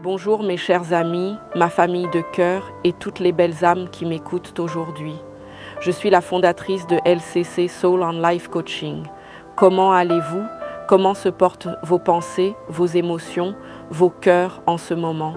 Bonjour mes chers amis, ma famille de cœur et toutes les belles âmes qui m'écoutent aujourd'hui. Je suis la fondatrice de LCC Soul and Life Coaching. Comment allez-vous? Comment se portent vos pensées, vos émotions, vos cœurs en ce moment?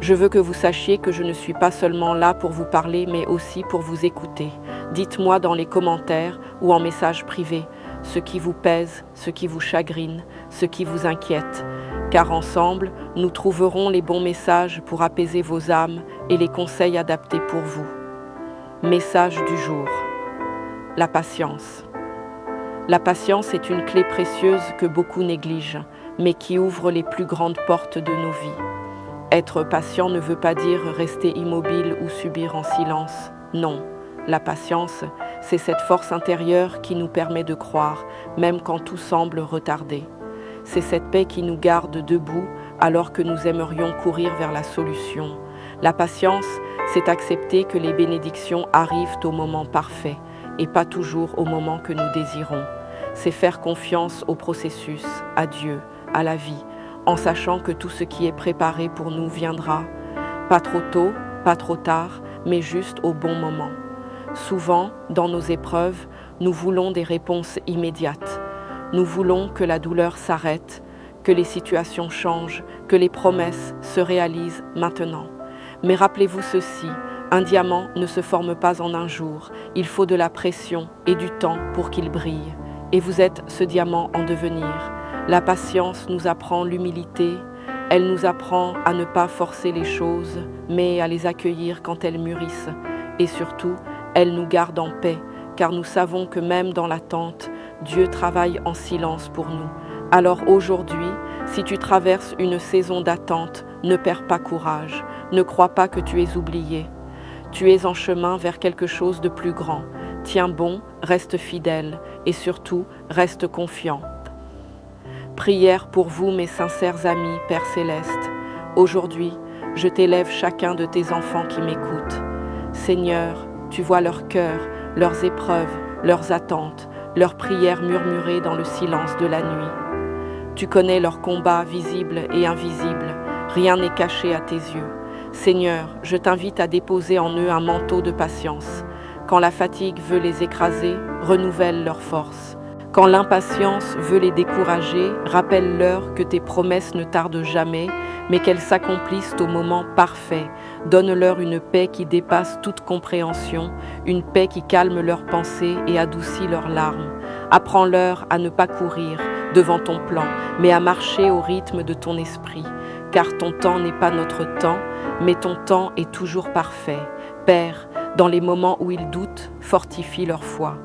Je veux que vous sachiez que je ne suis pas seulement là pour vous parler, mais aussi pour vous écouter. Dites-moi dans les commentaires ou en message privé ce qui vous pèse, ce qui vous chagrine, ce qui vous inquiète. Car ensemble, nous trouverons les bons messages pour apaiser vos âmes et les conseils adaptés pour vous. Message du jour. La patience. La patience est une clé précieuse que beaucoup négligent, mais qui ouvre les plus grandes portes de nos vies. Être patient ne veut pas dire rester immobile ou subir en silence. Non, la patience, c'est cette force intérieure qui nous permet de croire, même quand tout semble retardé. C'est cette paix qui nous garde debout alors que nous aimerions courir vers la solution. La patience, c'est accepter que les bénédictions arrivent au moment parfait et pas toujours au moment que nous désirons. C'est faire confiance au processus, à Dieu, à la vie, en sachant que tout ce qui est préparé pour nous viendra, pas trop tôt, pas trop tard, mais juste au bon moment. Souvent, dans nos épreuves, nous voulons des réponses immédiates. Nous voulons que la douleur s'arrête, que les situations changent, que les promesses se réalisent maintenant. Mais rappelez-vous ceci, un diamant ne se forme pas en un jour. Il faut de la pression et du temps pour qu'il brille. Et vous êtes ce diamant en devenir. La patience nous apprend l'humilité. Elle nous apprend à ne pas forcer les choses, mais à les accueillir quand elles mûrissent. Et surtout, elle nous garde en paix, car nous savons que même dans l'attente, Dieu travaille en silence pour nous. Alors aujourd'hui, si tu traverses une saison d'attente, ne perds pas courage. Ne crois pas que tu es oublié. Tu es en chemin vers quelque chose de plus grand. Tiens bon, reste fidèle et surtout, reste confiant. Prière pour vous, mes sincères amis, Père Céleste. Aujourd'hui, je t'élève chacun de tes enfants qui m'écoutent. Seigneur, tu vois leur cœur, leurs épreuves, leurs attentes, leurs prières murmurées dans le silence de la nuit. Tu connais leurs combats visibles et invisibles. Rien n'est caché à tes yeux. Seigneur, je t'invite à déposer en eux un manteau de patience. Quand la fatigue veut les écraser, renouvelle leur force. Quand l'impatience veut les décourager, rappelle-leur que tes promesses ne tardent jamais, mais qu'elles s'accomplissent au moment parfait. Donne-leur une paix qui dépasse toute compréhension, une paix qui calme leurs pensées et adoucit leurs larmes. Apprends-leur à ne pas courir devant ton plan, mais à marcher au rythme de ton esprit, car ton temps n'est pas notre temps, mais ton temps est toujours parfait. Père, dans les moments où ils doutent, fortifie leur foi.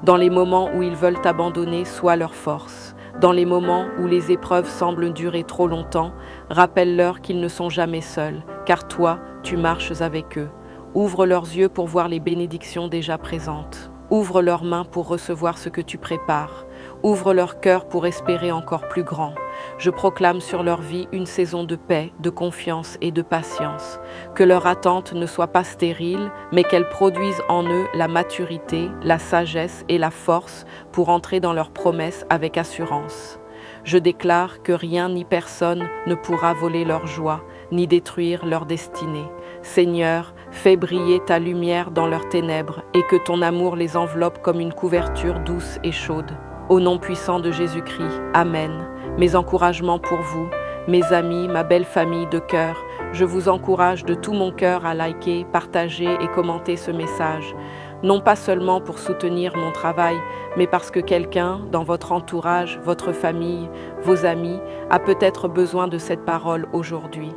Dans les moments où ils veulent abandonner, sois leur force. Dans les moments où les épreuves semblent durer trop longtemps, rappelle-leur qu'ils ne sont jamais seuls, car toi, tu marches avec eux. Ouvre leurs yeux pour voir les bénédictions déjà présentes. Ouvre leurs mains pour recevoir ce que tu prépares. Ouvre leur cœur pour espérer encore plus grand. Je proclame sur leur vie une saison de paix, de confiance et de patience. Que leur attente ne soit pas stérile, mais qu'elle produise en eux la maturité, la sagesse et la force pour entrer dans leurs promesses avec assurance. Je déclare que rien ni personne ne pourra voler leur joie, ni détruire leur destinée. Seigneur, fais briller ta lumière dans leurs ténèbres et que ton amour les enveloppe comme une couverture douce et chaude. Au nom puissant de Jésus-Christ, Amen. Mes encouragements pour vous, mes amis, ma belle famille de cœur, je vous encourage de tout mon cœur à liker, partager et commenter ce message. Non pas seulement pour soutenir mon travail, mais parce que quelqu'un, dans votre entourage, votre famille, vos amis, a peut-être besoin de cette parole aujourd'hui.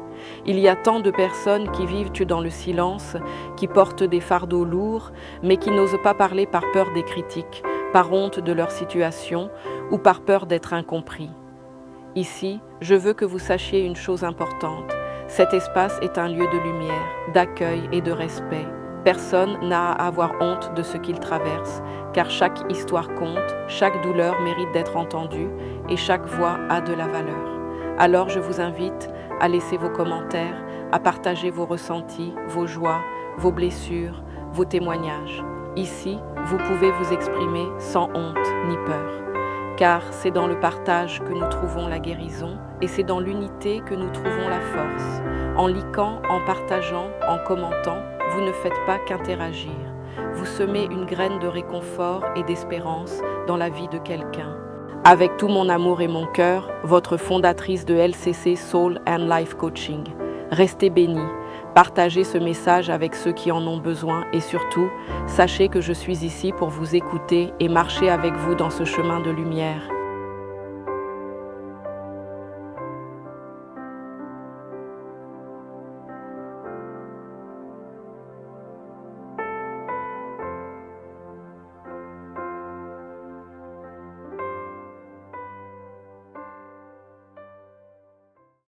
Il y a tant de personnes qui vivent dans le silence, qui portent des fardeaux lourds, mais qui n'osent pas parler par peur des critiques, par honte de leur situation ou par peur d'être incompris. Ici, je veux que vous sachiez une chose importante. Cet espace est un lieu de lumière, d'accueil et de respect. Personne n'a à avoir honte de ce qu'il traverse, car chaque histoire compte, chaque douleur mérite d'être entendue et chaque voix a de la valeur. Alors je vous invite à laisser vos commentaires, à partager vos ressentis, vos joies, vos blessures, vos témoignages. Ici, vous pouvez vous exprimer sans honte ni peur. car c'est dans le partage que nous trouvons la guérison et c'est dans l'unité que nous trouvons la force. En likant, en partageant, en commentant, vous ne faites pas qu'interagir. Vous semez une graine de réconfort et d'espérance dans la vie de quelqu'un. Avec tout mon amour et mon cœur, votre fondatrice de LCC Soul and Life Coaching. Restez bénis, partagez ce message avec ceux qui en ont besoin et surtout, sachez que je suis ici pour vous écouter et marcher avec vous dans ce chemin de lumière.